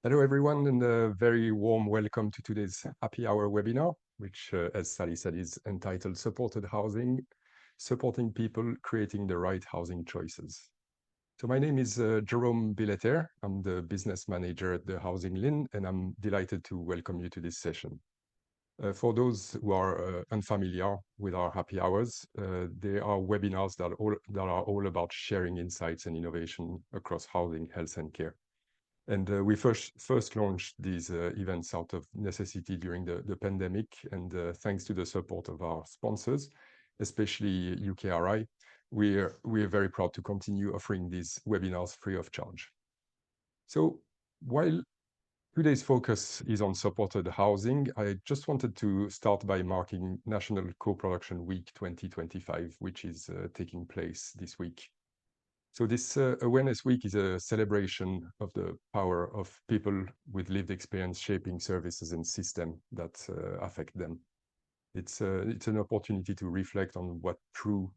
Hello, everyone, and a very warm welcome to today's Happy Hour webinar, which, as Sally said, is entitled Supported Housing, Supporting People Creating the Right Housing Choices. So my name is Jerome Billeter. I'm the business manager at the HousingLIN, and I'm delighted to welcome you to this session. For those who are unfamiliar with our happy hours, they are webinars that are all about sharing insights and innovation across housing, health, and care. And we first launched these events out of necessity during the pandemic, and thanks to the support of our sponsors, especially UKRI, we're very proud to continue offering these webinars free of charge. So while today's focus is on supported housing, I just wanted to start by marking National Co-Production Week 2025, which is taking place this week. So this Awareness Week is a celebration of the power of people with lived experience shaping services and systems that affect them. It's an opportunity to reflect on what true,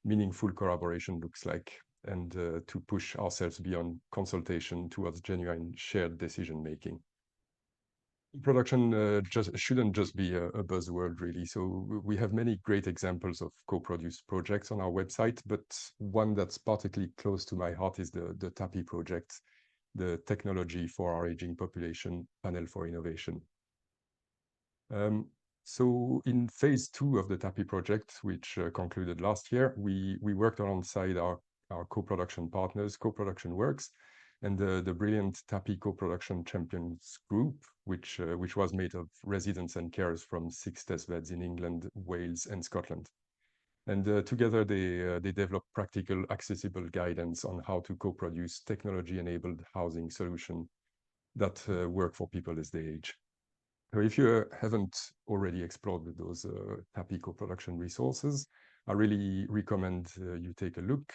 meaningful collaboration looks like, and to push ourselves beyond consultation towards genuine shared decision-making. Production shouldn't just be a buzzword, really. So we have many great examples of co-produced projects on our website, but one that's particularly close to my heart is the HAPPI project, the Technology for Our Aging Population Panel for Innovation. So in phase 2 of the HAPPI project, which concluded last year, we worked alongside our co-production partners, Co-Production Works, and the brilliant HAPPI Co-Production Champions Group, which was made of residents and carers from 6 test beds in England, Wales, and Scotland. And together they developed practical, accessible guidance on how to co-produce technology-enabled housing solutions that work for people as they age. So if you haven't already explored those HAPPI co-production resources, I really recommend you take a look.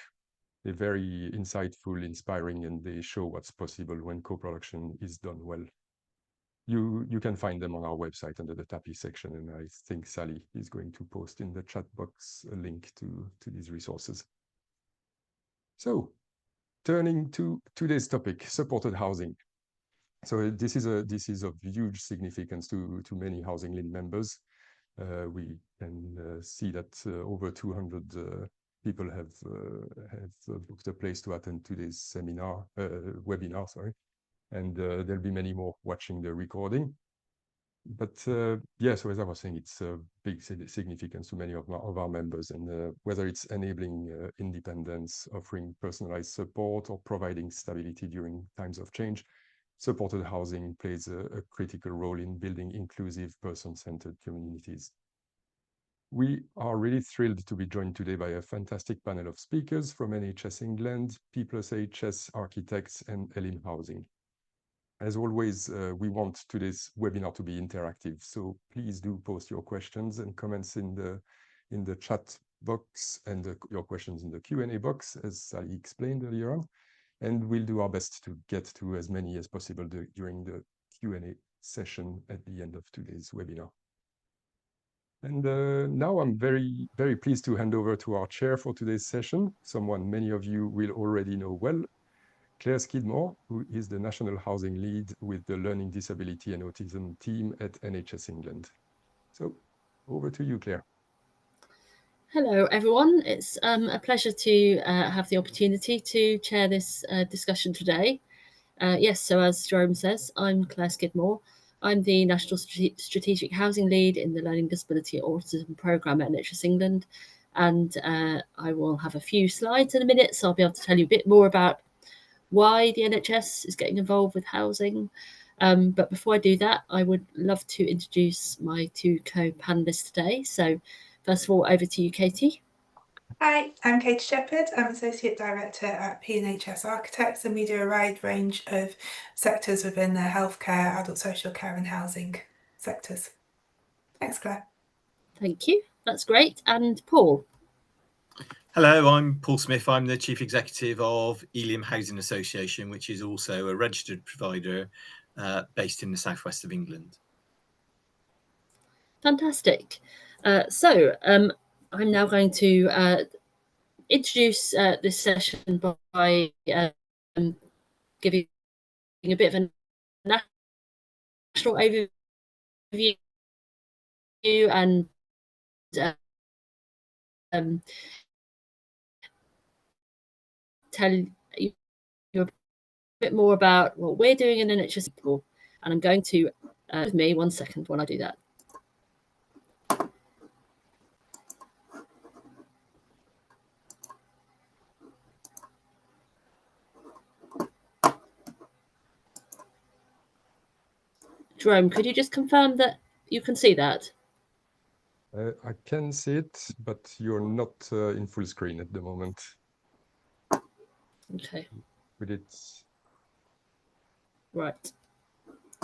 They're very insightful, inspiring, and they show what's possible when co-production is done well. You can find them on our website under the HAPPI section, and I think Sally is going to post in the chat box a link to these resources. So, turning to today's topic, supported housing. So this is of huge significance to many HousingLIN members. We can see that over 200 people have booked a place to attend today's webinar, sorry, and there'll be many more watching the recording. But yeah, so as I was saying, it's a big significance to many of our members, and whether it's enabling independence, offering personalized support, or providing stability during times of change, supported housing plays a critical role in building inclusive, person-centered communities. We are really thrilled to be joined today by a fantastic panel of speakers from NHS England, P+HS Architects, and Elim Housing. As always, we want today's webinar to be interactive, so please do post your questions and comments in the chat box and your questions in the Q&A box, as Sally explained earlier on. And we'll do our best to get to as many as possible during the Q&A session at the end of today's webinar. And now I'm very, very pleased to hand over to our chair for today's session, someone many of you will already know well, Clare Skidmore, who is the National Housing Lead with the Learning Disability and Autism team at NHS England. So over to you, Clare. Hello, everyone. It's a pleasure to have the opportunity to chair this discussion today. Yes, so as Jerome says, I'm Clare Skidmore. I'm the National Strategic Housing Lead in the Learning Disability Autism Programme at NHS England. And I will have a few slides in a minute, so I'll be able to tell you a bit more about why the NHS is getting involved with housing. But before I do that, I would love to introduce my 2 co-panellists today. So first of all, over to you, Katie. Hi, I'm Katie Shepherd. I'm Associate Director at P+HS Architects, and we do a wide range of sectors within the healthcare, adult social care and housing sectors. Thanks, Claire. Thank you. That's great. And Paul. Hello, I'm Paul Smith. I'm the Chief Executive of Elim Housing Association, which is also a registered provider based in the southwest of England. Fantastic. So I'm now going to introduce this session by giving a bit of an national overview and tell you a bit more about what we're doing in NHS. And I'm going to, with me 1 second when I do that. Jerome, could you just confirm that you can see that? I can see it, but you're not in full screen at the moment. Okay. With it. Right.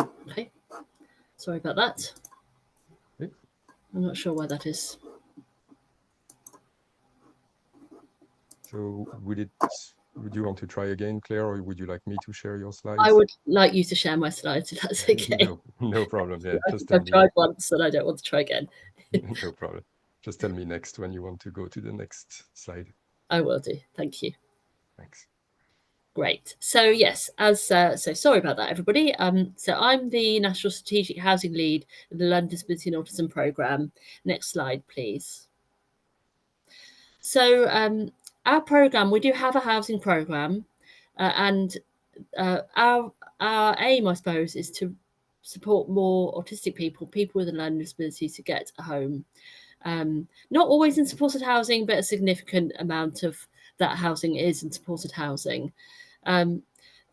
Okay. Sorry about that. Okay. I'm not sure why that is. So would you want to try again, Claire, or would you like me to share your slides? I would like you to share my slides if that's okay. No problem. Yeah, just I've tried once and I don't want to try again. No problem. Just tell me next when you want to go to the next slide. I will do. Thank you. Thanks. Great. So yes, so sorry about that, everybody. So I'm the National Strategic Housing Lead in the London Disability and Autism Programme. Next slide, please. So our programme, we do have a housing programme, and our aim, I suppose, is to support more autistic people with a learning disability to get a home. Not always in supported housing, but a significant amount of that housing is in supported housing.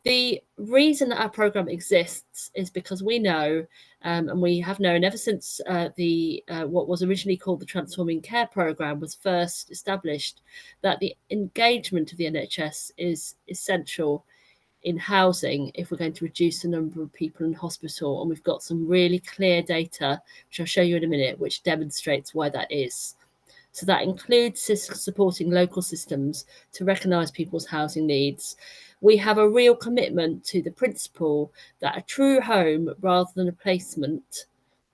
The reason that our programme exists is because we know, and we have known ever since what was originally called the Transforming Care programme was first established, that the engagement of the NHS is essential in housing if we're going to reduce the number of people in hospital. And we've got some really clear data, which I'll show you in a minute, which demonstrates why that is. So that includes supporting local systems to recognise people's housing needs. We have a real commitment to the principle that a true home rather than a placement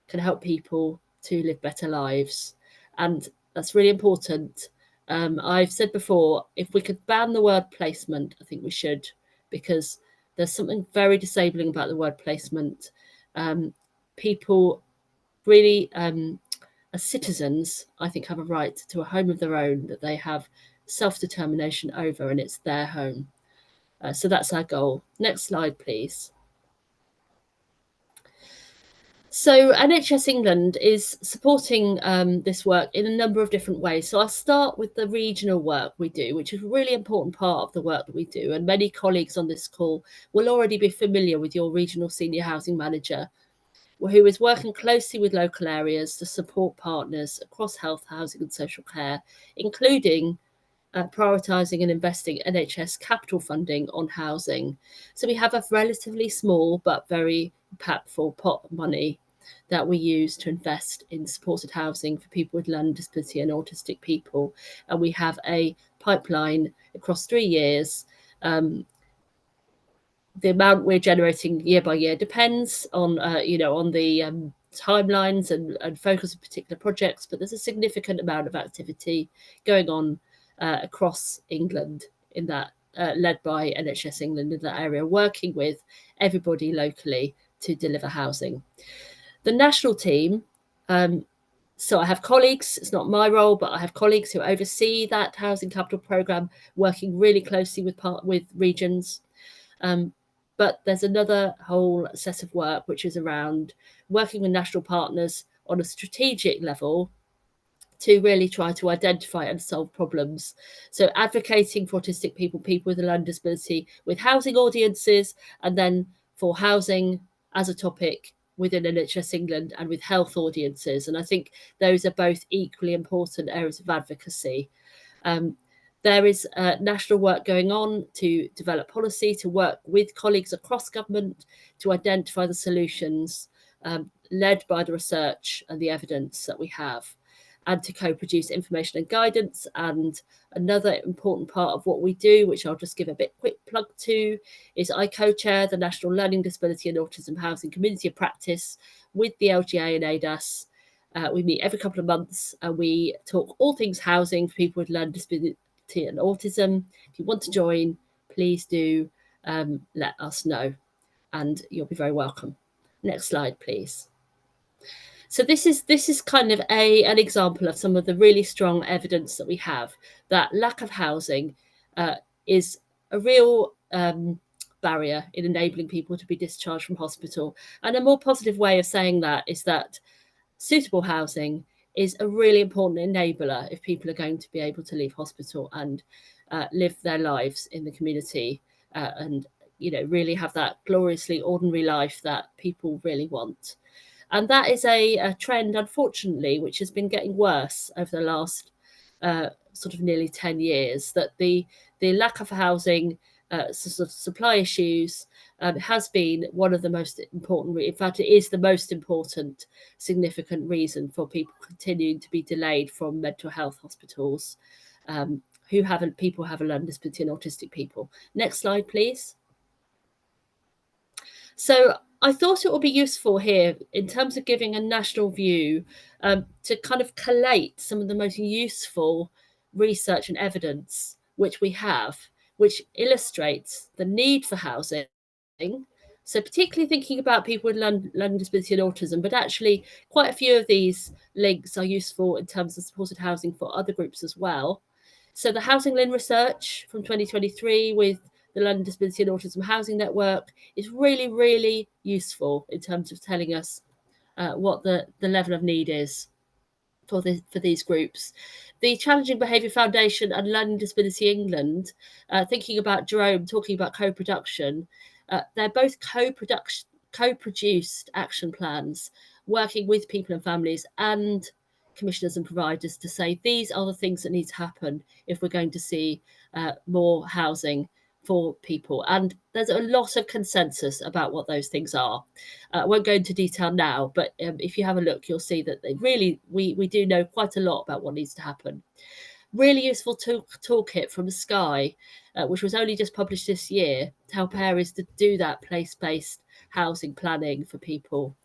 can help people to live better lives. And that's really important. I've said before, if we could ban the word placement, I think we should, because there's something very disabling about the word placement. People really, as citizens, I think, have a right to a home of their own that they have self-determination over, and it's their home. So that's our goal. Next slide, please. So NHS England is supporting this work in a number of different ways. So I'll start with the regional work we do, which is a really important part of the work that we do. And many colleagues on this call will already be familiar with your regional senior housing manager, who is working closely with local areas to support partners across health, housing and social care, including prioritising and investing NHS capital funding on housing. So we have a relatively small but very impactful pot of money that we use to invest in supported housing for people with learning disability and autistic people. And we have a pipeline across 3 years. The amount we're generating year by year depends on, on the timelines and focus of particular projects, but there's a significant amount of activity going on across England in that, led by NHS England in that area, working with everybody locally to deliver housing. The national team, so I have colleagues, it's not my role, but I have colleagues who oversee that housing capital programme, working really closely with regions. But there's another whole set of work which is around working with national partners on a strategic level to really try to identify and solve problems. So advocating for autistic people with a learning disability with housing audiences, and then for housing as a topic within NHS England and with health audiences. And I think those are both equally important areas of advocacy. There is national work going on to develop policy, to work with colleagues across government to identify the solutions led by the research and the evidence that we have, and to co-produce information and guidance. And another important part of what we do, which I'll just give a quick plug to, is I co-chair the National Learning Disability and Autism Housing Community of Practice with the LGA and ADAS. We meet every couple of months and we talk all things housing for people with learning disability and autism. If you want to join, please do let us know. and you'll be very welcome. Next slide, please. So this is kind of an example of some of the really strong evidence that we have that lack of housing is a real barrier in enabling people to be discharged from hospital. And a more positive way of saying that is that suitable housing is a really important enabler if people are going to be able to leave hospital and live their lives in the community and really have that gloriously ordinary life that people really want. And that is a trend, unfortunately, which has been getting worse over the last sort of nearly 10 years, that the lack of housing, sort of supply issues has been one of the most important, in fact, it is the most important significant reason for people continuing to be delayed from mental health hospitals people have a learning disability and autistic people. Next slide, please. So I thought it would be useful here in terms of giving a national view to kind of collate some of the most useful research and evidence which we have, which illustrates the need for housing. So particularly thinking about people with learning disability and autism, but actually quite a few of these links are useful in terms of supported housing for other groups as well. So the HousingLIN research from 2023 with the London Disability and Autism Housing Network is really, really useful in terms of telling us what the level of need is for these groups. The Challenging Behaviour Foundation and Learning Disability England, thinking about Jerome talking about co-production, they're both co-produced action plans working with people and families and commissioners and providers to say these are the things that need to happen if we're going to see more housing for people. And there's a lot of consensus about what those things are. I won't go into detail now, but if you have a look, you'll see that we do know quite a lot about what needs to happen. Really useful toolkit from Sky, which was only just published this year, to help areas to do that place-based housing planning for people.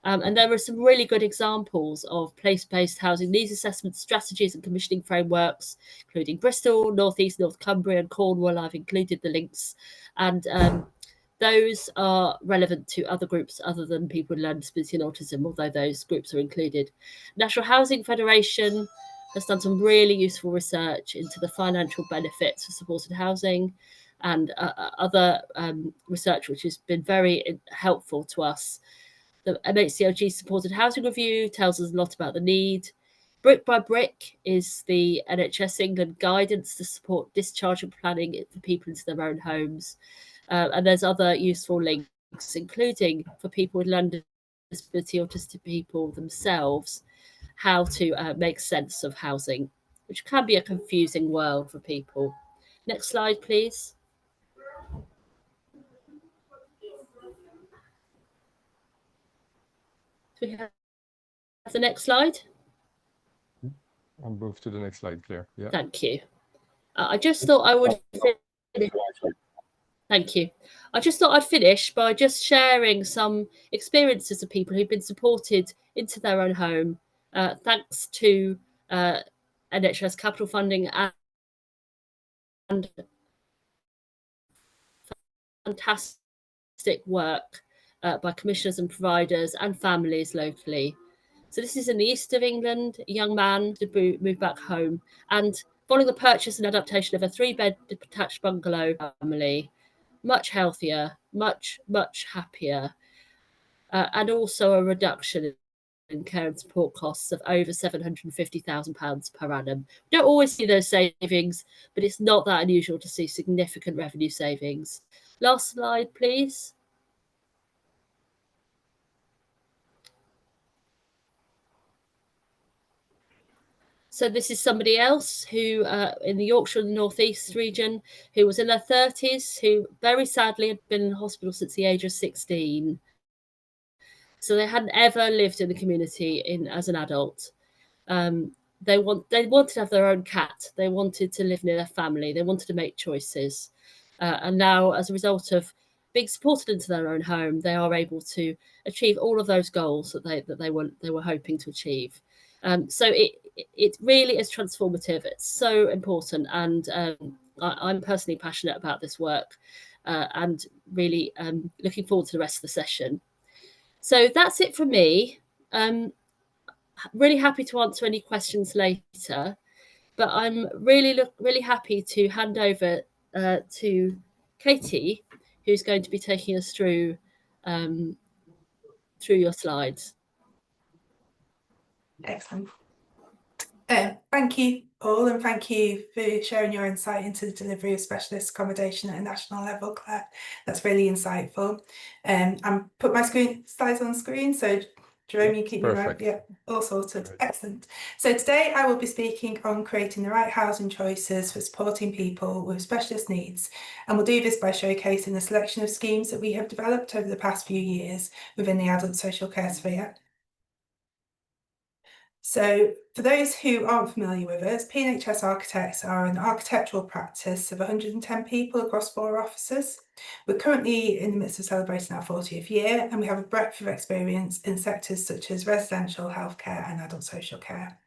And there are some really good examples of place-based housing needs assessment strategies and commissioning frameworks, including Bristol, North East, North Cumbria and Cornwall. I've included the links. And those are relevant to other groups other than people with learning disability and autism, although those groups are included. National Housing Federation has done some really useful research into the financial benefits of supported housing and other research which has been very helpful to us. The MHCLG Supported Housing Review tells us a lot about the need. Brick by Brick is the NHS England guidance to support discharge and planning for people into their own homes. And there's other useful links, including for people with learning disability, autistic people themselves, how to make sense of housing, which can be a confusing world for people. Next slide, please. Do we have the next slide? I'll move to the next slide, Claire. Yeah. Thank you. I just thought I would finish. Thank you. I just thought I'd finish by just sharing some experiences of people who've been supported into their own home thanks to NHS capital funding and fantastic work by commissioners and providers and families locally. So this is in the east of England, a young man to move back home, and following the purchase and adaptation of a 3-bed detached bungalow family, much healthier, much happier, and also a reduction in care and support costs of over £750,000 per annum. We don't always see those savings, but it's not that unusual to see significant revenue savings. Last slide, please. So this is somebody else who, in the Yorkshire and the North East region, who was in their 30s, who very sadly had been in hospital since the age of 16. So they hadn't ever lived in the community as an adult. They wanted to have their own cat. They wanted to live near their family. They wanted to make choices. And now, as a result of being supported into their own home, they are able to achieve all of those goals that they were hoping to achieve. So it really is transformative. It's so important, and I'm personally passionate about this work. and really looking forward to the rest of the session. So that's it from me. Really happy to answer any questions later, but I'm really happy to hand over to Katie, who's going to be taking us through your slides. Excellent. Thank you all, and thank you for sharing your insight into the delivery of specialist accommodation at a national level, Claire. That's really insightful. I'm put my slides on screen, so Jerome, you keep me right. Yeah, all sorted. Great. Excellent. So today I will be speaking on creating the right housing choices for supporting people with specialist needs, and we'll do this by showcasing a selection of schemes that we have developed over the past few years within the adult social care sphere. So for those who aren't familiar with us, P+HS Architects are an architectural practice of 110 people across 4 offices. We're currently in the midst of celebrating our 40th year, and we have a breadth of experience in sectors such as residential, healthcare and adult social care.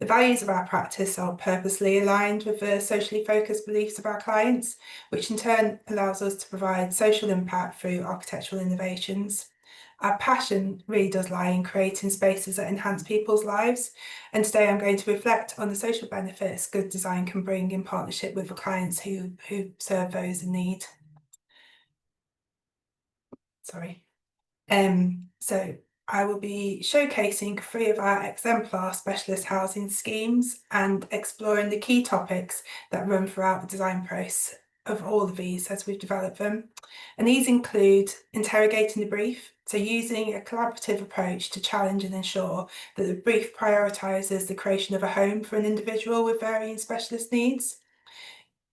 The values of our practice are purposely aligned with the socially focused beliefs of our clients, which in turn allows us to provide social impact through architectural innovations. Our passion really does lie in creating spaces that enhance people's lives, and today I'm going to reflect on the social benefits good design can bring in partnership with the clients who serve those in need. Sorry. So I will be showcasing 3 of our exemplar specialist housing schemes and exploring the key topics that run throughout the design process of all of these as we've developed them. And these include interrogating the brief, so using a collaborative approach to challenge and ensure that the brief prioritises the creation of a home for an individual with varying specialist needs.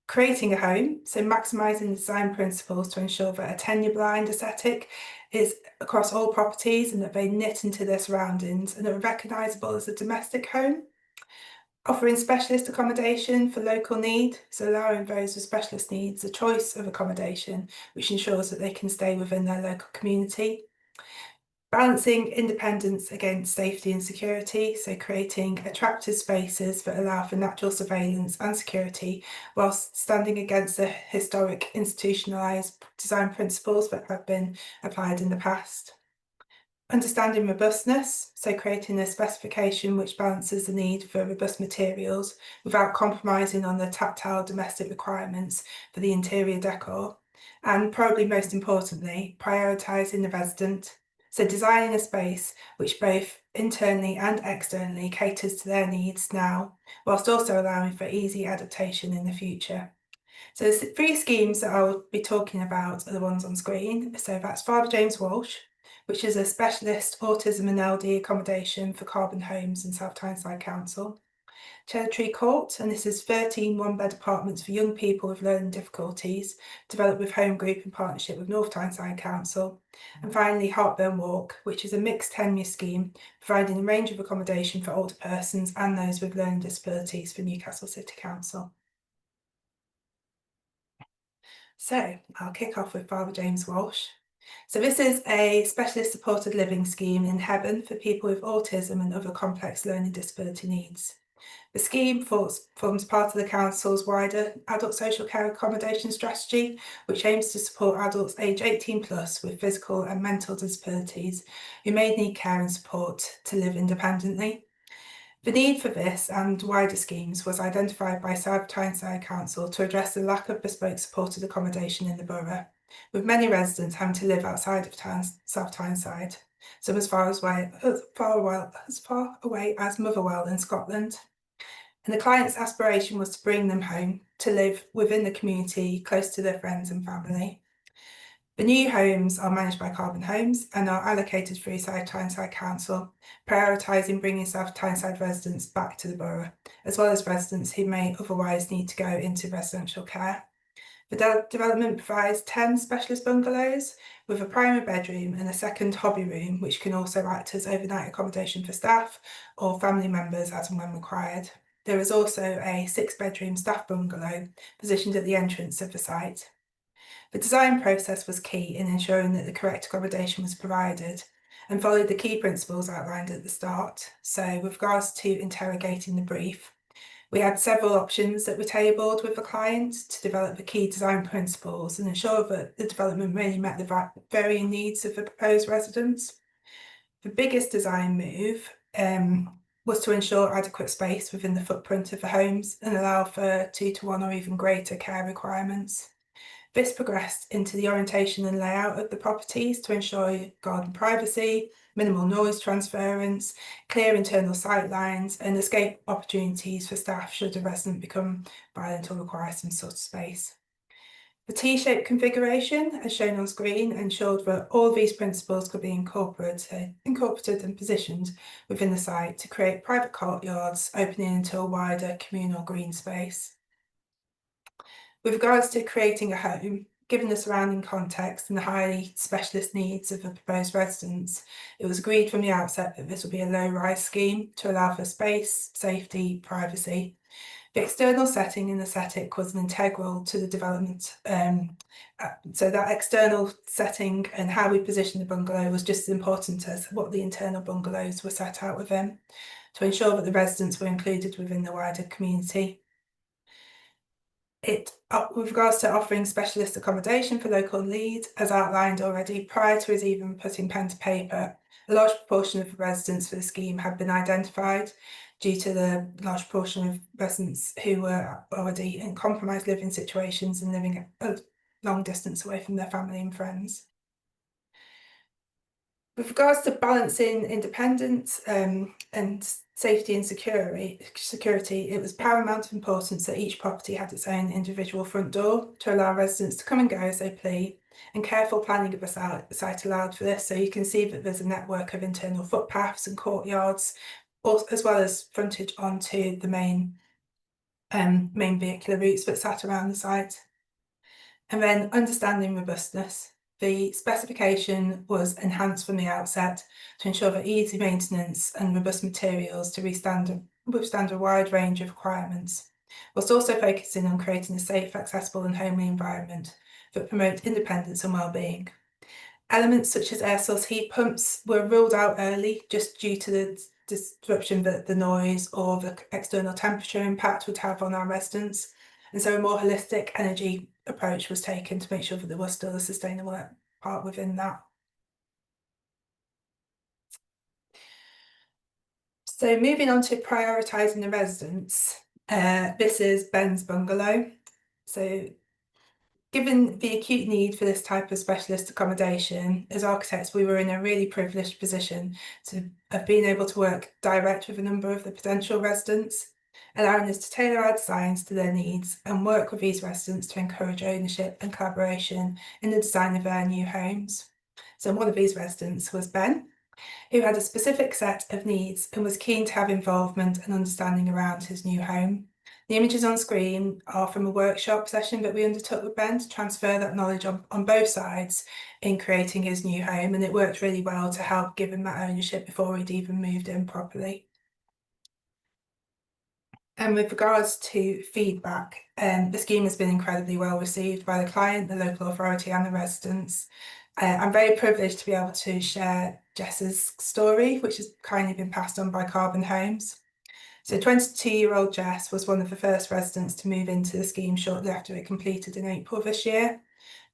Creating a home, so maximising the design principles to ensure that a tenure-blind aesthetic is across all properties and that they knit into their surroundings and are recognisable as a domestic home. Offering specialist accommodation for local need, so allowing those with specialist needs a choice of accommodation which ensures that they can stay within their local community. Balancing independence against safety and security, so creating attractive spaces that allow for natural surveillance and security whilst standing against the historic institutionalised design principles that have been applied in the past. Understanding robustness, so creating a specification which balances the need for robust materials without compromising on the tactile domestic requirements for the interior decor. And probably most importantly, prioritising the resident, so designing a space which both internally and externally caters to their needs now, whilst also allowing for easy adaptation in the future. So the 3 schemes that I will be talking about are the ones on screen. So that's Father James Walsh, which is a specialist autism and LD accommodation for Carbon Homes and South Tyneside Council. Cherry Tree Court, and this is 13 one-bed apartments for young people with learning difficulties, developed with Home Group in partnership with North Tyneside Council. And finally, Heartburn Walk, which is a mixed tenure scheme, providing a range of accommodation for older persons and those with learning disabilities for Newcastle City Council. So I'll kick off with Father James Walsh. So this is a specialist supported living scheme in Hebburn for people with autism and other complex learning disability needs. The scheme forms part of the Council's wider adult social care accommodation strategy, which aims to support adults aged 18 plus with physical and mental disabilities who may need care and support to live independently. The need for this and wider schemes was identified by South Tyneside Council to address the lack of bespoke supported accommodation in the borough, with many residents having to live outside of South Tyneside, some as far away as Motherwell in Scotland. And the client's aspiration was to bring them home to live within the community, close to their friends and family. The new homes are managed by Carbon Homes and are allocated through South Tyneside Council, prioritising bringing South Tyneside residents back to the borough, as well as residents who may otherwise need to go into residential care. The development provides 10 specialist bungalows with a primary bedroom and a second hobby room, which can also act as overnight accommodation for staff or family members as and when required. There is also a 6-bedroom staff bungalow positioned at the entrance of the site. The design process was key in ensuring that the correct accommodation was provided and followed the key principles outlined at the start. So with regards to interrogating the brief, We had several options that were tabled with the client to develop the key design principles and ensure that the development really met the varying needs of the proposed residents. The biggest design move was to ensure adequate space within the footprint of the homes and allow for 2-to-1 or even greater care requirements. This progressed into the orientation and layout of the properties to ensure garden privacy, minimal noise transference, clear internal sight lines, and escape opportunities for staff should a resident become violent or require some sort of space. The T-shaped configuration, as shown on screen, ensured that all of these principles could be incorporated and positioned within the site to create private courtyards opening into a wider communal green space. With regards to creating a home, given the surrounding context and the highly specialist needs of the proposed residents, it was agreed from the outset that this would be a low-rise scheme to allow for space, safety, privacy. The external setting and aesthetic was an integral to the development, so that external setting and how we positioned the bungalow was just as important as what the internal bungalows were set out within, to ensure that the residents were included within the wider community. With regards to offering specialist accommodation for local needs, as outlined already, prior to us even putting pen to paper, a large proportion of the residents for the scheme had been identified due to the large proportion of residents who were already in compromised living situations and living a long distance away from their family and friends. With regards to balancing independence and safety and security, it was paramount importance that each property had its own individual front door to allow residents to come and go as they please, and careful planning of the site allowed for this. So you can see that there's a network of internal footpaths and courtyards, as well as frontage onto the main vehicular routes that sat around the site. And then understanding robustness. The specification was enhanced from the outset to ensure that easy maintenance and robust materials to withstand a wide range of requirements, whilst also focusing on creating a safe, accessible and homely environment that promote independence and well-being. Elements such as air source heat pumps were ruled out early just due to the disruption that the noise or the external temperature impact would have on our residents. And so a more holistic energy approach was taken to make sure that there was still a sustainable part within that. So moving on to prioritising the residents, this is Ben's bungalow. So given the acute need for this type of specialist accommodation, as architects, we were in a really privileged position to have been able to work direct with a number of the potential residents, allowing us to tailor our designs to their needs and work with these residents to encourage ownership and collaboration in the design of their new homes. So one of these residents was Ben, who had a specific set of needs and was keen to have involvement and understanding around his new home. The images on screen are from a workshop session that we undertook with Ben to transfer that knowledge on both sides in creating his new home, and it worked really well to help give him that ownership before he'd even moved in properly. And with regards to feedback, the scheme has been incredibly well received by the client, the local authority and the residents. I'm very privileged to be able to share Jess's story, which has kindly been passed on by Carbon Homes. So 22-year-old Jess was one of the first residents to move into the scheme shortly after it completed in April this year.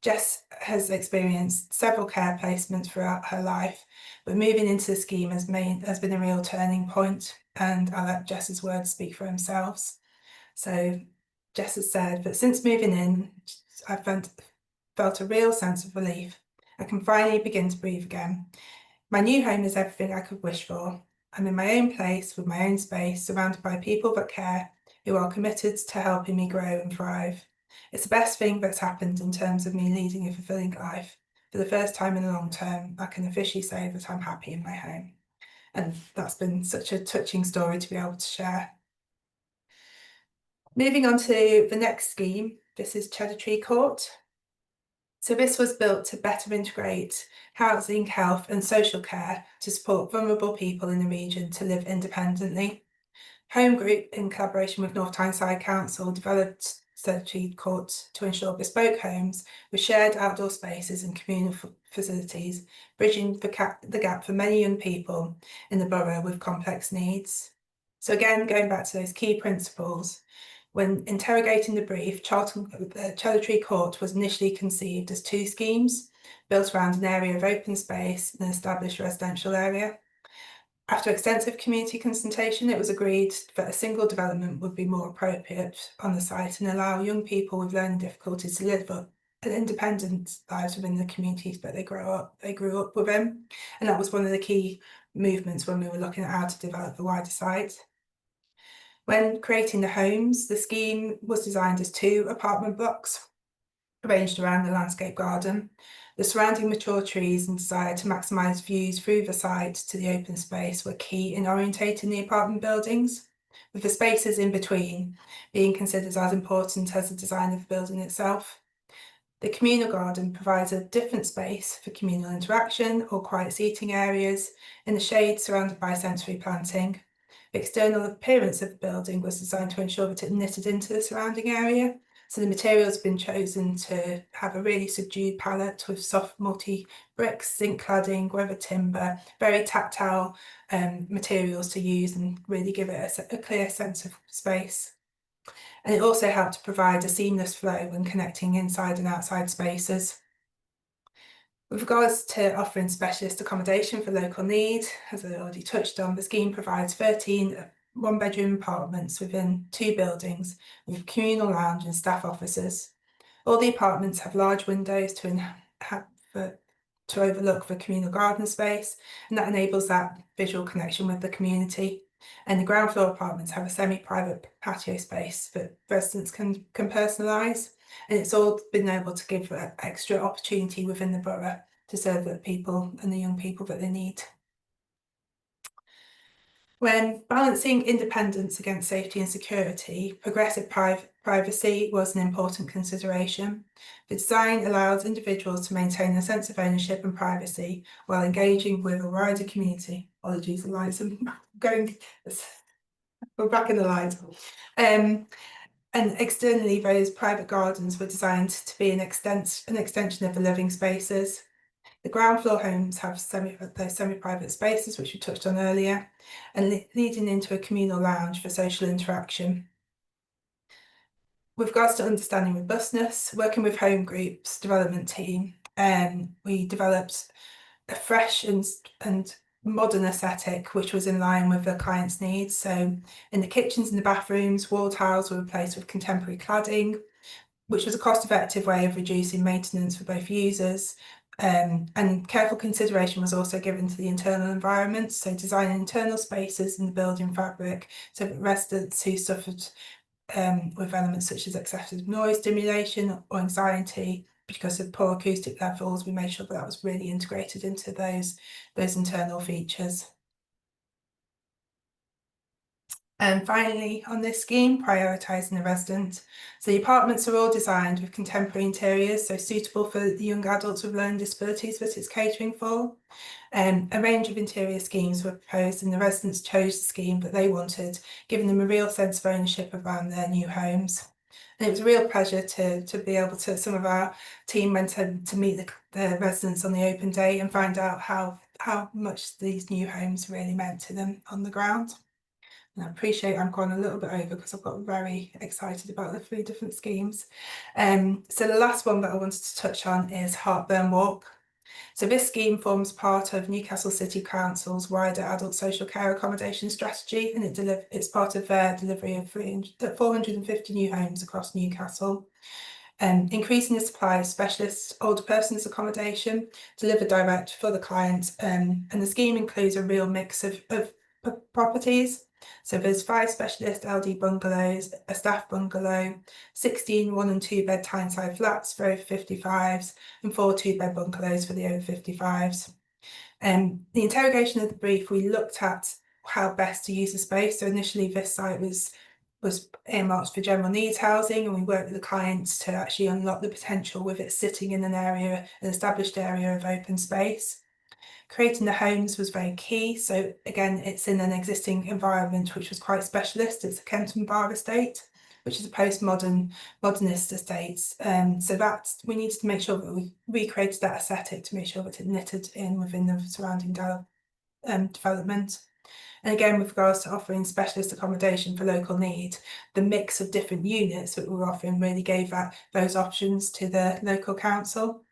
Jess has experienced several care placements throughout her life, but moving into the scheme has been a real turning point, and I'll let Jess's words speak for themselves. So Jess has said that since moving in, I've felt a real sense of relief. I can finally begin to breathe again. My new home is everything I could wish for. I'm in my own place with my own space, surrounded by people that care, who are committed to helping me grow and thrive. It's the best thing that's happened in terms of me leading a fulfilling life. For the first time in a long term, I can officially say that I'm happy in my home. And that's been such a touching story to be able to share. Moving on to the next scheme, this is Cheddar Tree Court. So this was built to better integrate housing, health and social care to support vulnerable people in the region to live independently. Home Group, in collaboration with North Tyneside Council, developed Cheddar Tree Court to ensure bespoke homes with shared outdoor spaces and communal facilities, bridging the gap for many young people in the borough with complex needs. So again, going back to those key principles, when interrogating the brief, Tree Court was initially conceived as 2 schemes built around an area of open space and an established residential area. After extensive community consultation, it was agreed that a single development would be more appropriate on the site and allow young people with learning difficulties to live an independent lives within the communities that they grew up within. And that was one of the key movements when we were looking at how to develop the wider site. When creating the homes, the scheme was designed as 2 apartment blocks arranged around the landscape garden. The surrounding mature trees and desire to maximise views through the site to the open space were key in orientating the apartment buildings, with the spaces in between being considered as important as the design of the building itself. The communal garden provides a different space for communal interaction or quiet seating areas in the shade surrounded by sensory planting. The external appearance of the building was designed to ensure that it knitted into the surrounding area. So the materials have been chosen to have a really subdued palette with soft multi-bricks, zinc cladding, weathered timber, very tactile materials to use and really give it a clear sense of space. And it also helped to provide a seamless flow when connecting inside and outside spaces. With regards to offering specialist accommodation for local need, as I already touched on, the scheme provides 13 one-bedroom apartments within 2 buildings with communal lounge and staff offices. All the apartments have large windows to overlook the communal garden space, and that enables that visual connection with the community. And the ground floor apartments have a semi-private patio space that residents can personalise, and it's all been able to give extra opportunity within the borough to serve the people and the young people that they need. When balancing independence against safety and security, progressive privacy was an important consideration. The design allows individuals to maintain a sense of ownership and privacy while engaging with a wider community. Apologies, the lights are going, we're back in the light. And externally, those private gardens were designed to be an extension of the living spaces. The ground floor homes have those semi-private spaces, which we touched on earlier, and leading into a communal lounge for social interaction. With regards to understanding robustness, working with Home Group's development team, we developed a fresh and modern aesthetic which was in line with the client's needs. So in the kitchens and the bathrooms, wall tiles were replaced with contemporary cladding, which was a cost-effective way of reducing maintenance for both users. And careful consideration was also given to the internal environment, so designing internal spaces in the building fabric so that residents who suffered with elements such as excessive noise stimulation or anxiety because of poor acoustic levels, we made sure that was really integrated into those internal features. And finally, on this scheme, prioritising the resident. So the apartments are all designed with contemporary interiors, so suitable for the young adults with learning disabilities that it's catering for. A range of interior schemes were proposed and the residents chose the scheme that they wanted, giving them a real sense of ownership around their new homes. And it was a real pleasure to be able to, some of our team went to meet the residents on the open day and find out how much these new homes really meant to them on the ground. And I appreciate I'm going a little bit over because I've got very excited about the 3 different schemes. So the last one that I wanted to touch on is Heartburn Walk. So this scheme forms part of Newcastle City Council's wider adult social care accommodation strategy, and it's part of their delivery of 450 new homes across Newcastle. Increasing the supply of specialist older persons accommodation delivered direct for the client, and the scheme includes a real mix of properties. So there's 5 specialist LD bungalows, a staff bungalow, 16 1- and 2-bed Tyneside flats for over 55s, and 4 2-bed bungalows for the over 55s. The interrogation of the brief, we looked at how best to use the space. So initially this site was earmarked for general needs housing, and we worked with the clients to actually unlock the potential with it sitting in an established area of open space. Creating the homes was very key. So again, it's in an existing environment which was quite specialist. It's a Kenton Bar estate, which is a modernist estate. So that we needed to make sure that we recreated that aesthetic to make sure that it knitted in within the surrounding development. And again, with regards to offering specialist accommodation for local need, the mix of different units that we were offering really gave those options to the local council.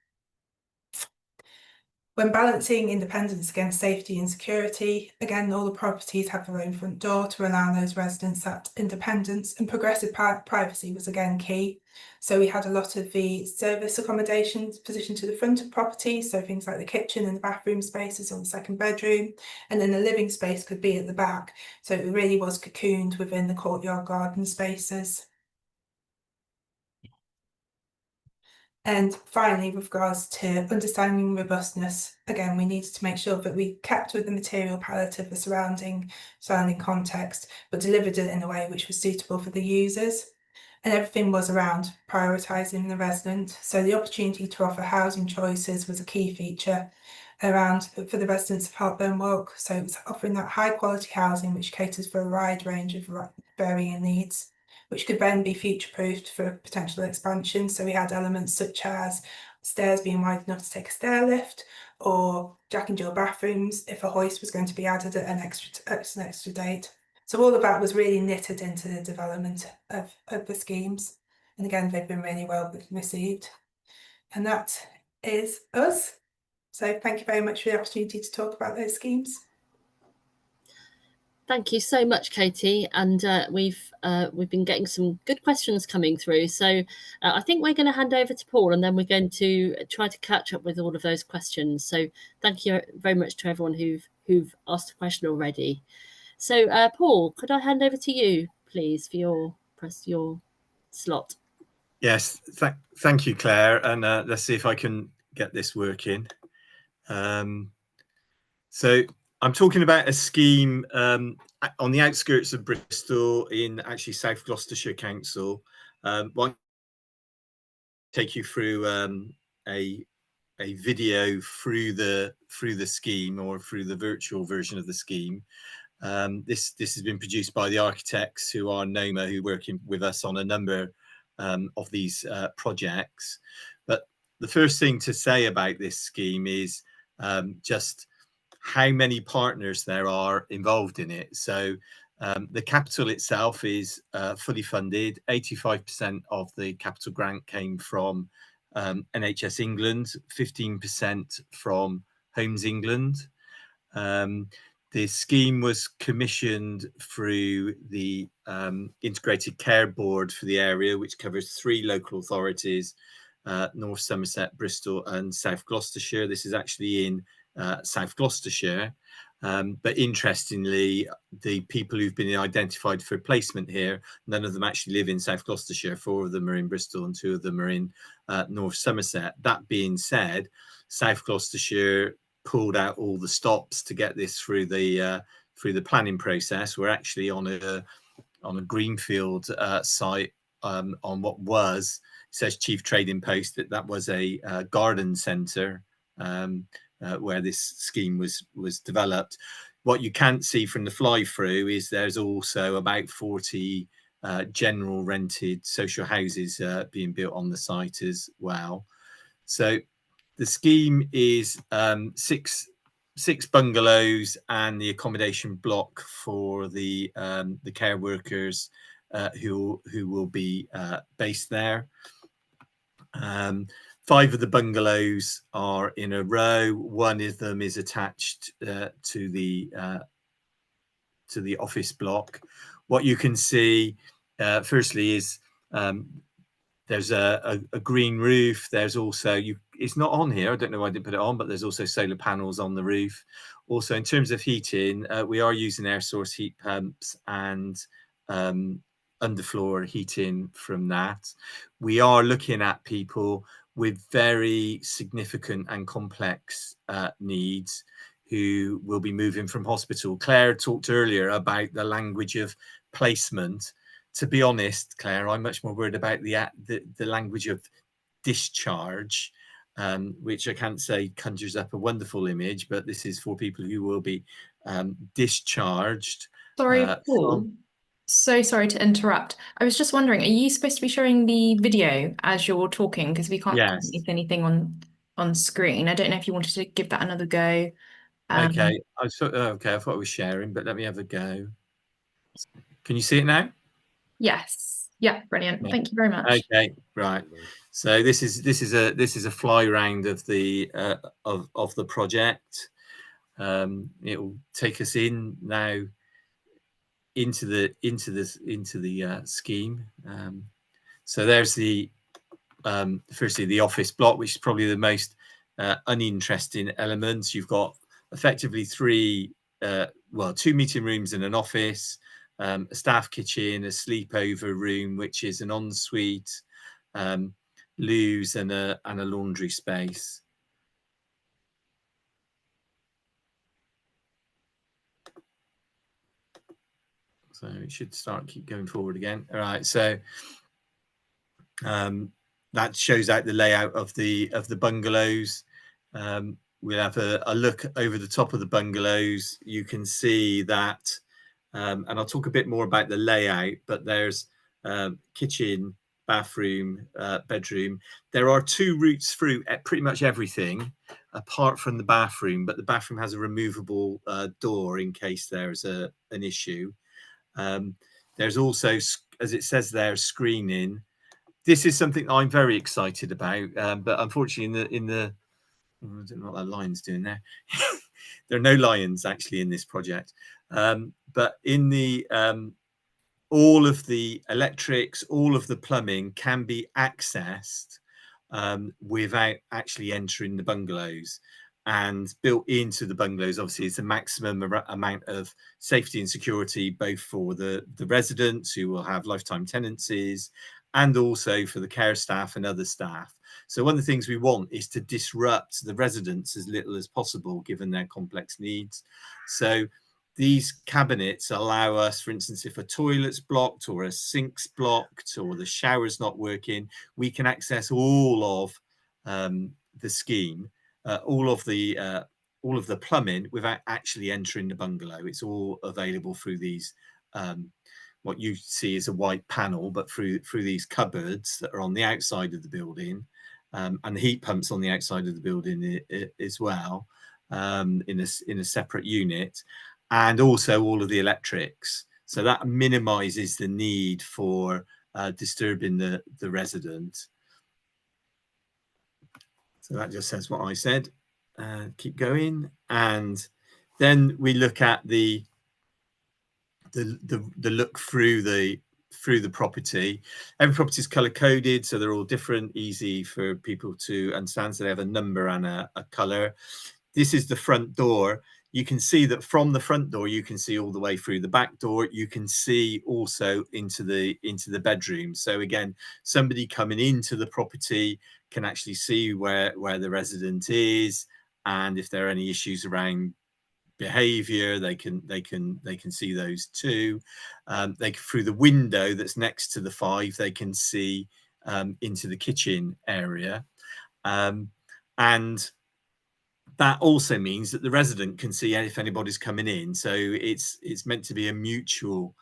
When balancing independence against safety and security, again, all the properties have their own front door to allow those residents that independence, and progressive privacy was again key. So we had a lot of the service accommodations positioned to the front of properties, so things like the kitchen and the bathroom spaces on the second bedroom, and then the living space could be at the back. So it really was cocooned within the courtyard garden spaces. And finally, with regards to understanding robustness, again, we needed to make sure that we kept with the material palette of the surrounding context, but delivered it in a way which was suitable for the users. And everything was around prioritising the resident. So the opportunity to offer housing choices was a key feature around for the residents of Heartburn Walk. So it's offering that high quality housing which caters for a wide range of varying needs, which could then be future-proofed for potential expansion. So we had elements such as stairs being wide enough to take a stair lift, or Jack and Jill bathrooms if a hoist was going to be added at an extra date. So all of that was really knitted into the development of the schemes. And again, they've been really well received. And that is us. So thank you very much for the opportunity to talk about those schemes. Thank you so much, Katie. And we've been getting some good questions coming through. So I think we're going to hand over to Paul, and then we're going to try to catch up with all of those questions. So thank you very much to everyone who've asked a question already. So Paul, could I hand over to you, please, for your slot? Yes, thank you, Claire. And let's see if I can get this working. So I'm talking about a scheme on the outskirts of Bristol in actually South Gloucestershire Council. I'll take you through a video through the scheme, or through the virtual version of the scheme. This has been produced by the architects who are NOMA, who work with us on a number of these projects. But the first thing to say about this scheme is just how many partners there are involved in it. So the capital itself is fully funded. 85% of the capital grant came from NHS England, 15% from Homes England. The scheme was commissioned through the Integrated Care Board for the area, which covers 3 local authorities, North Somerset, Bristol and South Gloucestershire. This is actually in South Gloucestershire. But interestingly, the people who've been identified for placement here, none of them actually live in South Gloucestershire. 4 of them are in Bristol and 2 of them are in North Somerset. That being said, South Gloucestershire pulled out all the stops to get this through the planning process. We're actually on a greenfield site on what was, it says Chief Trading Post, that was a garden centre where this scheme was developed. What you can't see from the fly through is there's also about 40 general rented social houses being built on the site as well. So the scheme is 6 bungalows and the accommodation block for the care workers who will be based there. 5 of the bungalows are in a row. 1 of them is attached to the office block. What you can see, firstly, is there's a green roof. There's also, it's not on here, I don't know why I didn't put it on, but there's also solar panels on the roof. Also, in terms of heating, we are using air source heat pumps and underfloor heating from that. We are looking at people with very significant and complex needs who will be moving from hospital. Claire talked earlier about the language of placement. To be honest, Claire, I'm much more worried about the language of discharge, which I can't say conjures up a wonderful image, but this is for people who will be discharged. Sorry, Paul. So sorry to interrupt. I was just wondering, are you supposed to be showing the video as you're talking? Because we can't see anything on screen. I don't know if you wanted to give that another go. Okay, I thought I was sharing, but let me have a go. Can you see it now? Yes. Yeah, brilliant. Yeah. Thank you very much. Okay, right. So this is a fly round of the of the project. It will take us in now into the scheme. So there's the firstly the office block, which is probably the most uninteresting element. You've got effectively two meeting rooms and an office, a staff kitchen, a sleepover room, which is an ensuite, loos and a laundry space. So it should keep going forward again. All right, so that shows out the layout of the bungalows. We'll have a look over the top of the bungalows. You can see that, and I'll talk a bit more about the layout, but there's kitchen, bathroom, bedroom. There are 2 routes through pretty much everything apart from the bathroom, but the bathroom has a removable door in case there's an issue. There's also, as it says there, screening. This is something I'm very excited about, but unfortunately I don't know what that lion's doing there. There are no lions actually in this project, but in the all of the electrics, all of the plumbing can be accessed without actually entering the bungalows. And built into the bungalows, obviously, is the maximum amount of safety and security, both for the residents who will have lifetime tenancies, and also for the care staff and other staff. So one of the things we want is to disrupt the residents as little as possible, given their complex needs. So these cabinets allow us, for instance, if a toilet's blocked or a sink's blocked or the shower's not working, we can access all of the scheme, all of the plumbing without actually entering the bungalow. It's all available through these what you see is a white panel, but through these cupboards that are on the outside of the building, and the heat pumps on the outside of the building as well, in a separate unit, and also all of the electrics. So that minimizes the need for disturbing the resident. So that just says what I said. Keep going, and then we look at the look through the property. Every property is color coded, so they're all different, easy for people to understand. So they have a number and a color. This is the front door. You can see that from the front door, you can see all the way through the back door. You can see also into the bedroom. So again, somebody coming into the property can actually see where the resident is, and if there are any issues around behavior, they can see those too. Through the window that's next to the 5, they can see into the kitchen area, and that also means that the resident can see if anybody's coming in. So it's meant to be a mutual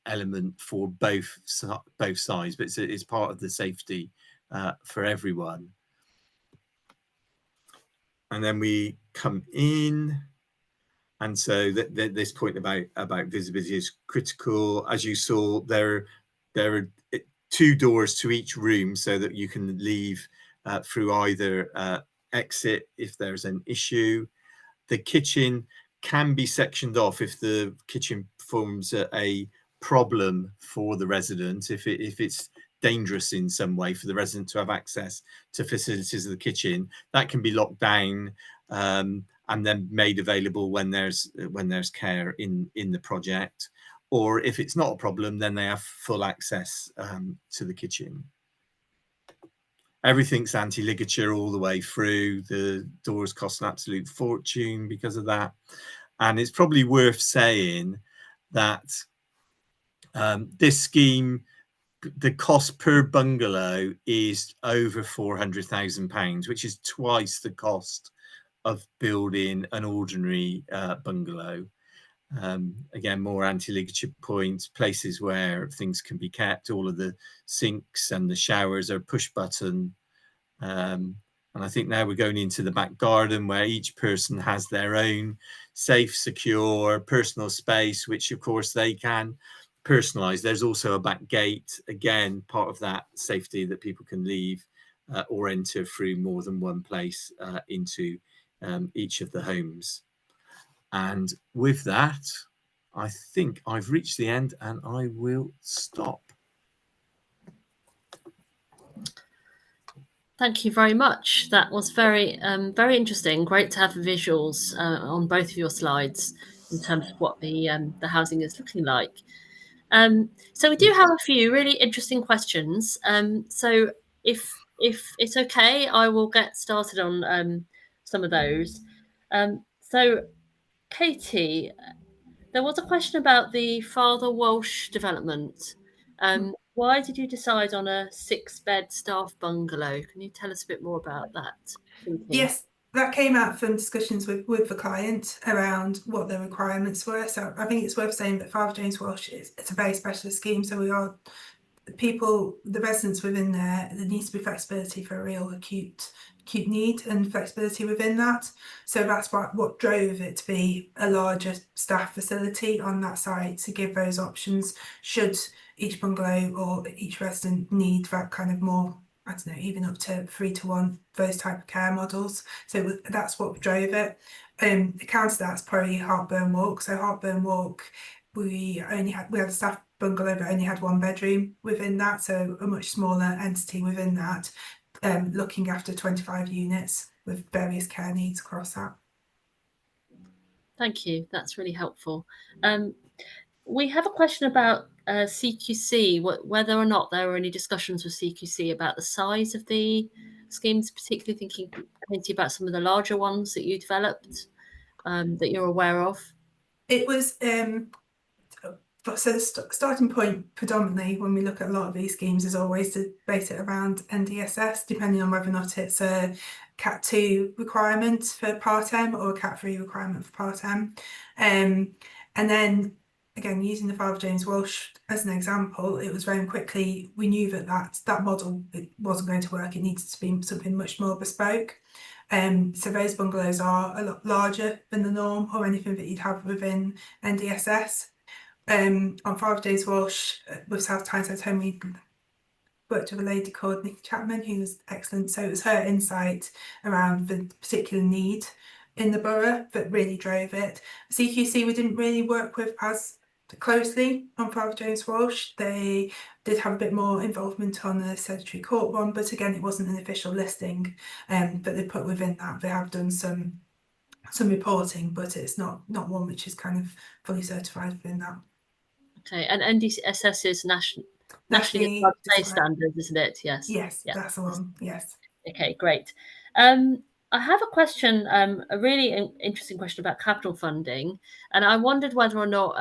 element for both sides, but it's part of the safety for everyone. And then we come in, and so this point about visibility is critical. As you saw, there are 2 doors to each room, so that you can leave through either exit if there's an issue. The kitchen can be sectioned off if the kitchen forms a problem for the resident, if it's dangerous in some way for the resident to have access to facilities of the kitchen. That can be locked down and then made available when there's care in the project. Or if it's not a problem, then they have full access to the kitchen. Everything's anti-ligature all the way through. The doors cost an absolute fortune because of that. And it's probably worth saying that this scheme, the cost per bungalow is over £400,000, which is twice the cost of building an ordinary bungalow. Again, more anti-ligature points, places where things can be kept. All of the sinks and the showers are push button, and And I think now we're going into the back garden where each person has their own safe, secure, personal space, which of course they can personalize. There's also a back gate, again, part of that safety that people can leave or enter through more than one place into each of the homes. And with that, I think I've reached the end and I will stop. Thank you very much. That was very, very interesting. Great to have the visuals on both of your slides in terms of what the housing is looking like. So we do have a few really interesting questions. So if it's okay, I will get started on some of those. So Katie, there was a question about the Father Walsh development. Why did you decide on a 6-bed staff bungalow? Can you tell us a bit more about that thinking? Yes, that came out from discussions with the client around what the requirements were. So I think it's worth saying that Father James Walsh it's a very specialist scheme. So we are the residents within there needs to be flexibility for a real acute need and flexibility within that. So that's what drove it to be a larger staff facility on that site, to give those options should each bungalow or each resident need that kind of more, I don't know, even up to 3-to-1, those type of care models. So that's what drove it. The counter to that's probably Heartburn Walk. So Heartburn Walk, we had a staff bungalow but only had 1 bedroom within that, so a much smaller entity within that, looking after 25 units with various care needs across that. Thank you. That's really helpful. We have a question about CQC, whether or not there were any discussions with CQC about the size of the schemes, particularly thinking about some of the larger ones that you developed that you're aware of. It was so the starting point predominantly when we look at a lot of these schemes is always to base it around NDSS, depending on whether or not it's a Cat 2 requirement for Part M or a Cat 3 requirement for Part M. And then again, using the Father James Walsh as an example, it was very quickly, we knew that model, it wasn't going to work. It needed to be something much more bespoke. So those bungalows are a lot larger than the norm or anything that you'd have within NDSS. On Father James Walsh with South Tyneside Home, we worked with a lady called Nikki Chapman, who was excellent. So it was her insight around the particular need in the borough that really drove it. CQC we didn't really work with as closely on Father James Walsh. They did have a bit more involvement on the Secretary Court one, but again, it wasn't an official listing that they put within that. They have done some reporting, but it's not one which is kind of fully certified within that. Okay, and NDSS is nationally safe standards, isn't it? Yes. Yes, yeah. That's the one. Yes. Okay, great. I have a question, a really interesting question about capital funding, and I wondered whether or not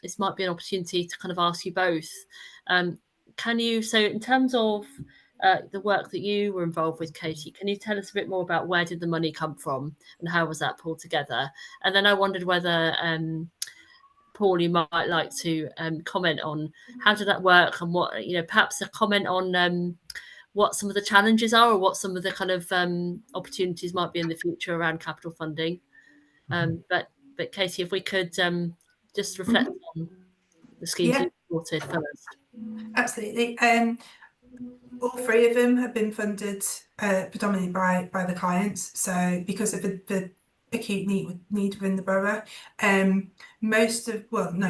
this might be an opportunity to kind of ask you both. So in terms of the work that you were involved with, Katie, can you tell us a bit more about where did the money come from and how was that pulled together? And then I wondered whether Paul, you might like to comment on how did that work and what, perhaps a comment on what some of the challenges are or what some of the kind of opportunities might be in the future around capital funding. But Katie, if we could just reflect on the schemes you supported first. Absolutely. All 3 of them have been funded predominantly by the clients. So because of the acute need within the borough,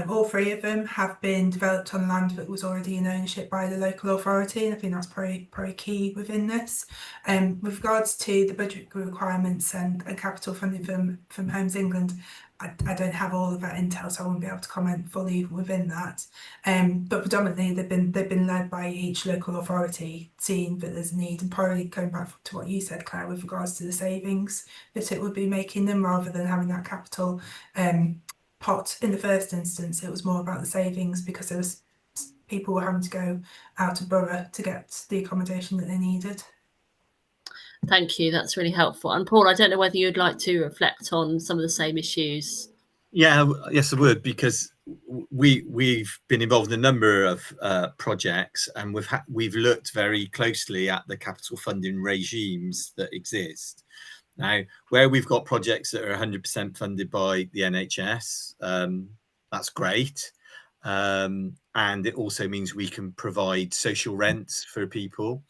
all 3 of them have been developed on land that was already in ownership by the local authority, and I think that's probably key within this. With regards to the budget requirements and capital funding from Homes England, I don't have all of that intel, so I won't be able to comment fully within that. But predominantly they've been led by each local authority, seeing that there's a need, and probably going back to what you said, Claire, with regards to the savings that it would be making them, rather than having that capital pot in the first instance. It was more about the savings because there was people were having to go out of borough to get the accommodation that they needed. Thank you. That's really helpful. And Paul, I don't know whether you'd like to reflect on some of the same issues. Yeah, yes, I would, because we've been involved in a number of projects, and we've looked very closely at the capital funding regimes that exist. Now, where we've got projects that are 100% funded by the NHS, that's great. And it also means we can provide social rents for people.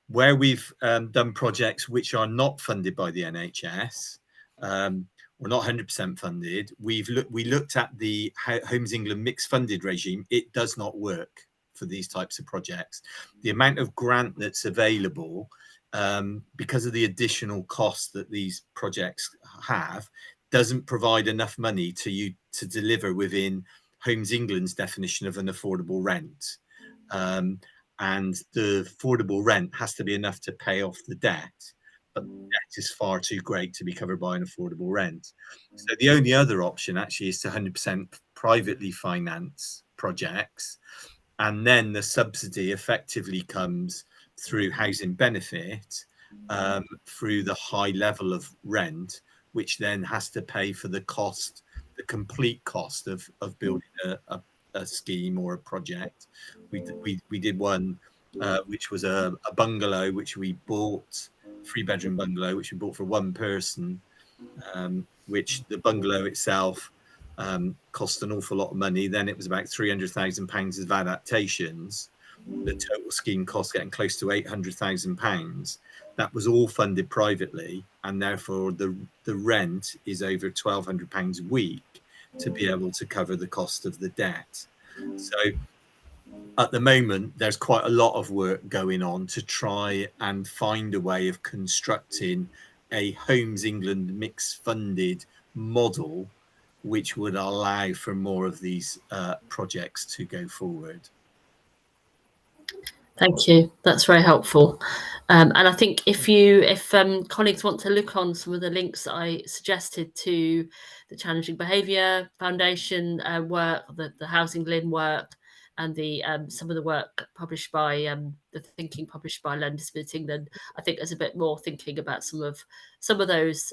Where we've done projects which are not funded by the NHS, or not 100% funded, we looked at the Homes England mixed funded regime. It does not work for these types of projects. The amount of grant that's available, because of the additional cost that these projects have, doesn't provide enough money to deliver within Homes England's definition of an affordable rent. And the affordable rent has to be enough to pay off the debt, but the debt is far too great to be covered by an affordable rent. So the only other option actually is to 100% privately finance projects, and then the subsidy effectively comes through housing benefit, through the high level of rent, which then has to pay for the cost, the complete cost of building a scheme or a project. We did one which was a bungalow, which we bought, 3-bedroom bungalow, which we bought for one person, which the bungalow itself cost an awful lot of money. Then it was about £300,000 of adaptations. The total scheme cost getting close to £800,000. That was all funded privately, and therefore the rent is over £1,200 a week to be able to cover the cost of the debt. So at the moment, there's quite a lot of work going on to try and find a way of constructing a Homes England mixed funded model, which would allow for more of these projects to go forward. Thank you. That's very helpful. And I think if colleagues want to look on some of the links that I suggested to the Challenging Behaviour Foundation work, the HousingLIN work, and the some of the work published by the thinking published by Learning Disability England, I think there's a bit more thinking about some of those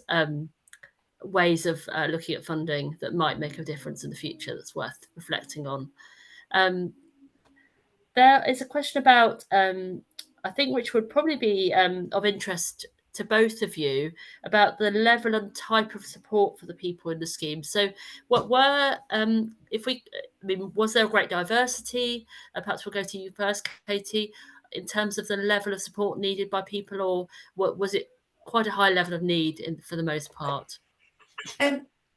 ways of looking at funding that might make a difference in the future. That's worth reflecting on. There is a question about, I think, which would probably be of interest to both of you, about the level and type of support for the people in the scheme. So what were, was there a great diversity? Perhaps we'll go to you first, Katie, in terms of the level of support needed by people, or was it quite a high level of need for the most part?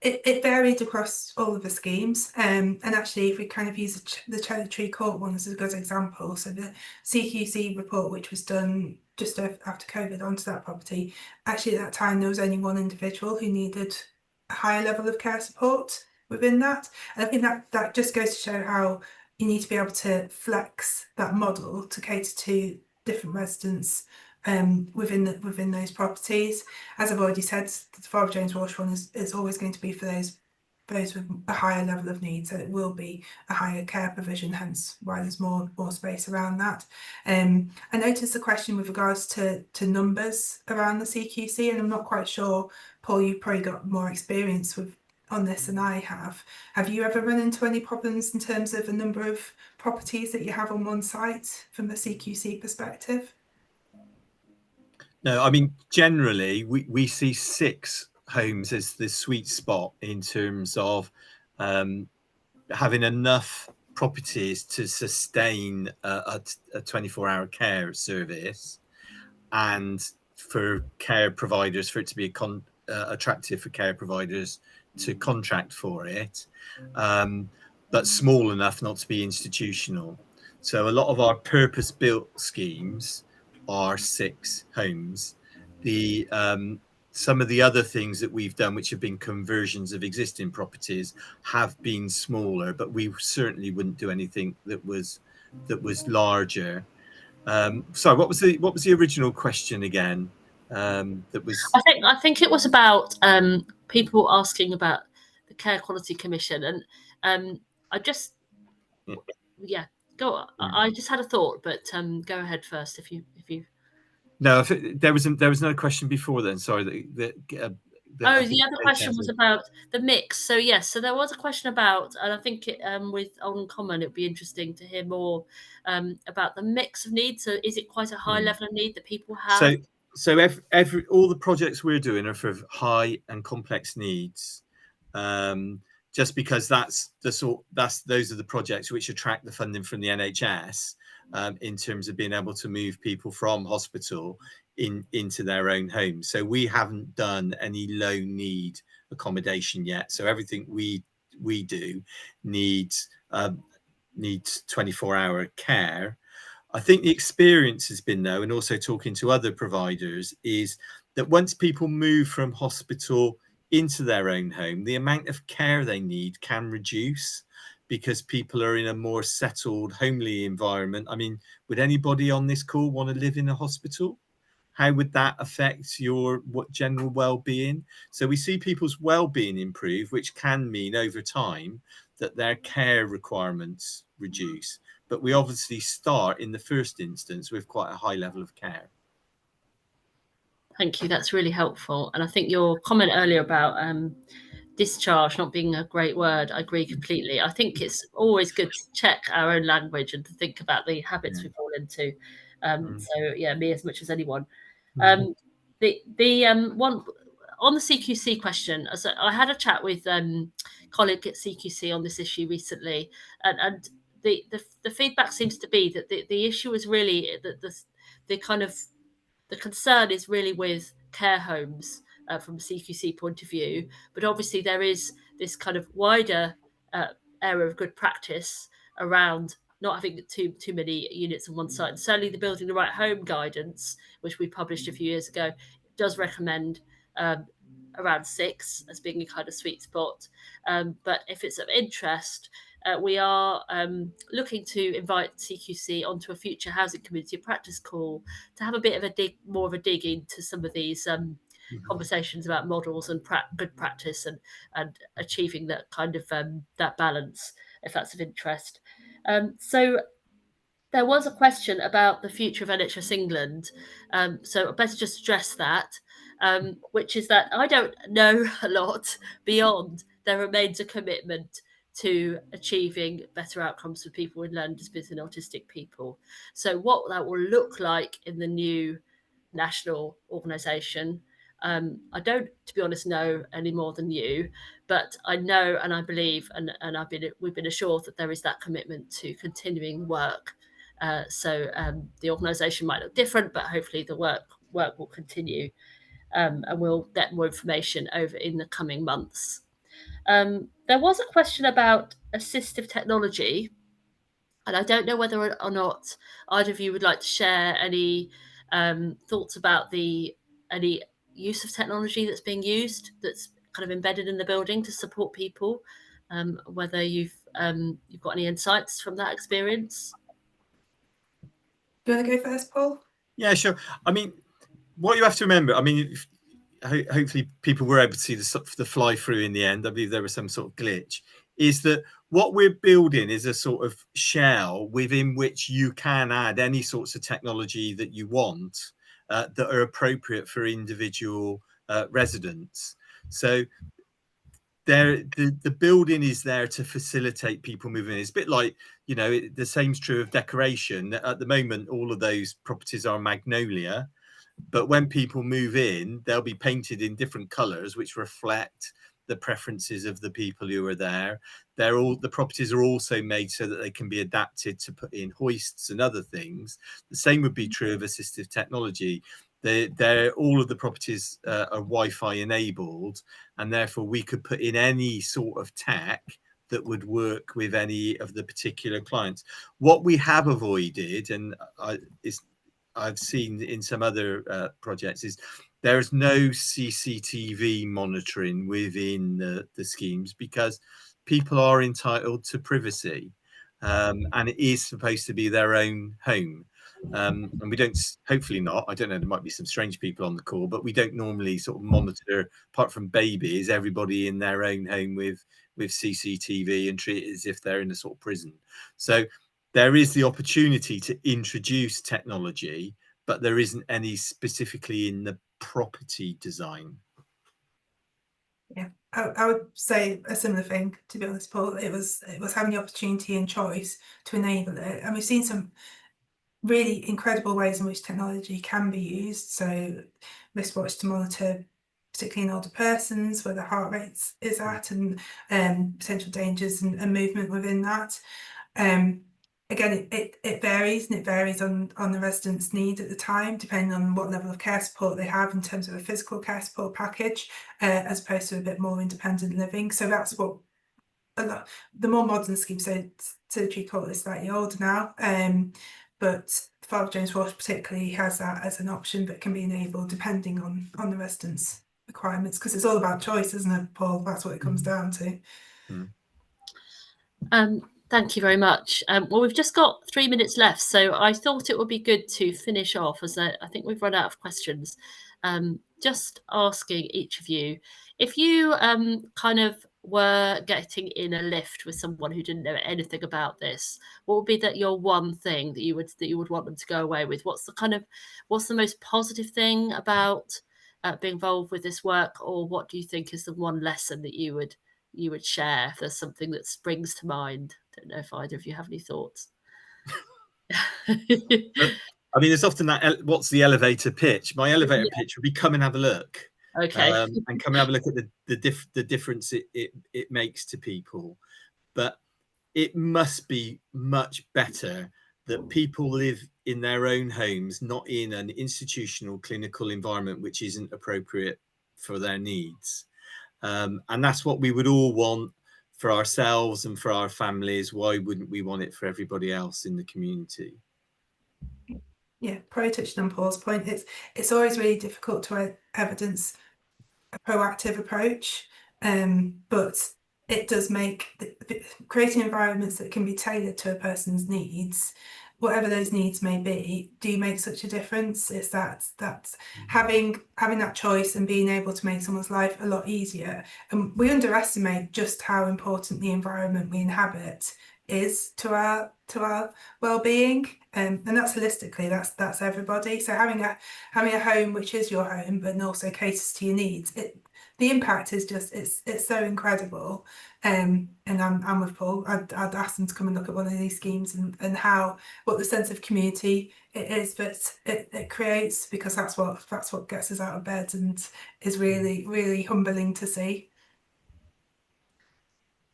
It varied across all of the schemes, and actually if we kind of use the Cherry Tree Court one as a good example, so the CQC report, which was done just after COVID onto that property, actually at that time there was only one individual who needed a higher level of care support within that. And I think that just goes to show how you need to be able to flex that model to cater to different residents within those properties. As I've already said, the Father James Walsh one is always going to be for those with a higher level of need, so it will be a higher care provision, hence why there's more space around that. I noticed the question with regards to numbers around the CQC, and I'm not quite sure, Paul, you've probably got more experience on this than I have. Have you ever run into any problems in terms of the number of properties that you have on one site from the CQC perspective? No, I mean, generally, we see 6 homes as the sweet spot in terms of having enough properties to sustain a 24-hour care service, and for care providers, for it to be attractive for care providers to contract for it, but small enough not to be institutional. So a lot of our purpose-built schemes are 6 homes. Some of the other things that we've done, which have been conversions of existing properties, have been smaller, but we certainly wouldn't do anything that was larger. Sorry, what was the original question again? That was. I think it was about people asking about the Care Quality Commission, and I just go. I just had a thought, but go ahead first if you. No, there was another question before then. Sorry, Oh, the other question was about the mix. So yes, so there was a question about, and I think with On Common, it would be interesting to hear more about the mix of needs. So is it quite a high level of need that people have? So all the projects we're doing are for high and complex needs, just because those are the projects which attract the funding from the NHS in terms of being able to move people from hospital into their own homes. So we haven't done any low need accommodation yet. So everything we do needs 24-hour care. I think the experience has been, though, and also talking to other providers, is that once people move from hospital into their own home, the amount of care they need can reduce because people are in a more settled, homely environment. I mean, would anybody on this call want to live in a hospital? How would that affect your general well-being? So we see people's well-being improve, which can mean over time that their care requirements reduce. But we obviously start in the first instance with quite a high level of care. Thank you. That's really helpful. And I think your comment earlier about discharge not being a great word, I agree completely. I think it's always good to check our own language and to think about the habits we fall into. So yeah, me as much as anyone. One on the CQC question, so I had a chat with colleague at CQC on this issue recently, and the feedback seems to be that the issue is really that the kind of the concern is really with care homes from a CQC point of view, but obviously there is this kind of wider area of good practice around not having too many units on one site. And certainly the Building the Right Home guidance, which we published a few years ago, does recommend around 6 as being a kind of sweet spot. But if it's of interest, we are looking to invite CQC onto a future housing community practice call to have a bit of a dig, more of a dig into some of these conversations about models and good practice and achieving that kind of that balance, if that's of interest. So there was a question about the future of NHS England. So I better just address that, which is that I don't know a lot beyond there remains a commitment to achieving better outcomes for people with learning disabilities and autistic people. So what that will look like in the new national organisation, I don't, to be honest, know any more than you, but I know and I believe and we've been assured that there is that commitment to continuing work. So the organisation might look different, but hopefully the work will continue, and we'll get more information over in the coming months. There was a question about assistive technology, and I don't know whether or not either of you would like to share any thoughts about any use of technology that's being used, that's kind of embedded in the building to support people. Whether you've got any insights from that experience. Do you want to go first, Paul? Yeah, sure. I mean, what you have to remember, I mean, hopefully people were able to see the fly through in the end. I believe there was some sort of glitch. Is that what we're building is a sort of shell within which you can add any sorts of technology that you want that are appropriate for individual residents. So the building is there to facilitate people moving. It's a bit like, you know, the same's true of decoration. At the moment, all of those properties are magnolia, but when people move in, they'll be painted in different colors, which reflect the preferences of the people who are there. The properties are also made so that they can be adapted to put in hoists and other things. The same would be true of assistive technology. All of the properties are Wi-Fi enabled, and therefore we could put in any sort of tech that would work with any of the particular clients. What we have avoided, and I've seen in some other projects, is there's no CCTV monitoring within the schemes because people are entitled to privacy, and it is supposed to be their own home. And we don't, hopefully not, I don't know, there might be some strange people on the call, but we don't normally sort of monitor, apart from babies, everybody in their own home with CCTV and treat it as if they're in a sort of prison. So there is the opportunity to introduce technology, but there isn't any specifically in the property design. Yeah, I would say a similar thing, to be honest, Paul. It was having the opportunity and choice to enable it, and we've seen some really incredible ways in which technology can be used. So wristwatch to monitor, particularly in older persons, where their heart rate is at, and potential dangers and movement within that. Again, it varies, and it varies on the resident's need at the time, depending on what level of care support they have in terms of a physical care support package, as opposed to a bit more independent living. So that's what the more modern schemes, so surgery court is slightly older now, but Father James Walsh particularly has that as an option that can be enabled depending on the residents' requirements, because it's all about choice, isn't it, Paul? That's what it comes down to. Thank you very much. Well, we've just got 3 minutes left, so I thought it would be good to finish off, as I think we've run out of questions. Just asking each of you, if you kind of were getting in a lift with someone who didn't know anything about this, what would be that your one thing that you would want them to go away with? What's the most positive thing about being involved with this work, or what do you think is the one lesson that you would share if there's something that springs to mind? Don't know if either of you have any thoughts. I mean, there's often that, what's the elevator pitch? My elevator pitch would be come and have a look. Okay. And come and have a look at the difference it makes to people. But it must be much better that people live in their own homes, not in an institutional clinical environment which isn't appropriate for their needs. And that's what we would all want for ourselves and for our families. Why wouldn't we want it for everybody else in the community? Yeah, probably touching on Paul's point, it's always really difficult to evidence a proactive approach, but it does make creating environments that can be tailored to a person's needs, whatever those needs may be, do make such a difference. It's that having that choice and being able to make someone's life a lot easier. And we underestimate just how important the environment we inhabit is to our well-being, and that's holistically, that's everybody. So having a home which is your home but also caters to your needs, the impact is just it's so incredible. And I'm with Paul. I'd ask them to come and look at one of these schemes and what the sense of community it is that it creates, because that's what gets us out of bed and is really, really humbling to see.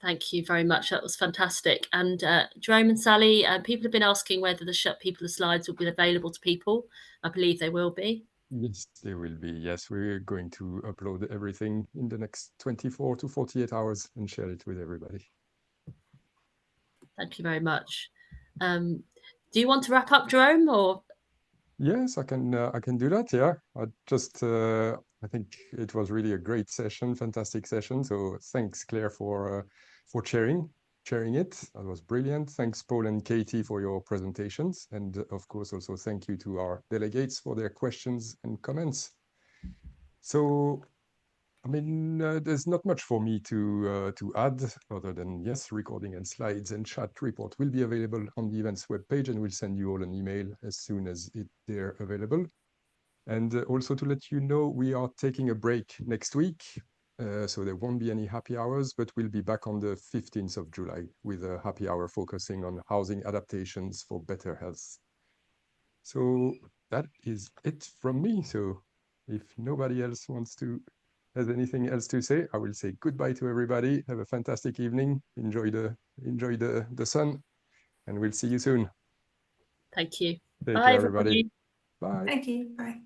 Thank you very much. That was fantastic. And Jerome and Sally, people have been asking whether the Shut People slides will be available to people. I believe they will be. Yes, they will be. Yes, we're going to upload everything in the next 24 to 48 hours and share it with everybody. Thank you very much. Do you want to wrap up, Jerome, or? Yes, I can do that. Yeah, I think it was really a great session, fantastic session. So thanks, Claire, for sharing it. That was brilliant. Thanks, Paul and Katie, for your presentations, and of course also thank you to our delegates for their questions and comments. So, I mean, there's not much for me to add other than, yes, recording and slides and chat report will be available on the events webpage, and we'll send you all an email as soon as they're available. And also to let you know, we are taking a break next week, so there won't be any happy hours, but we'll be back on the 15th of July with a happy hour focusing on housing adaptations for better health. So that is it from me. So if nobody else has anything else to say, I will say goodbye to everybody. Have a fantastic evening. Enjoy the sun, and we'll see you soon. Thank you. Take Bye, care, everybody. everybody. Bye. Thank you. Bye.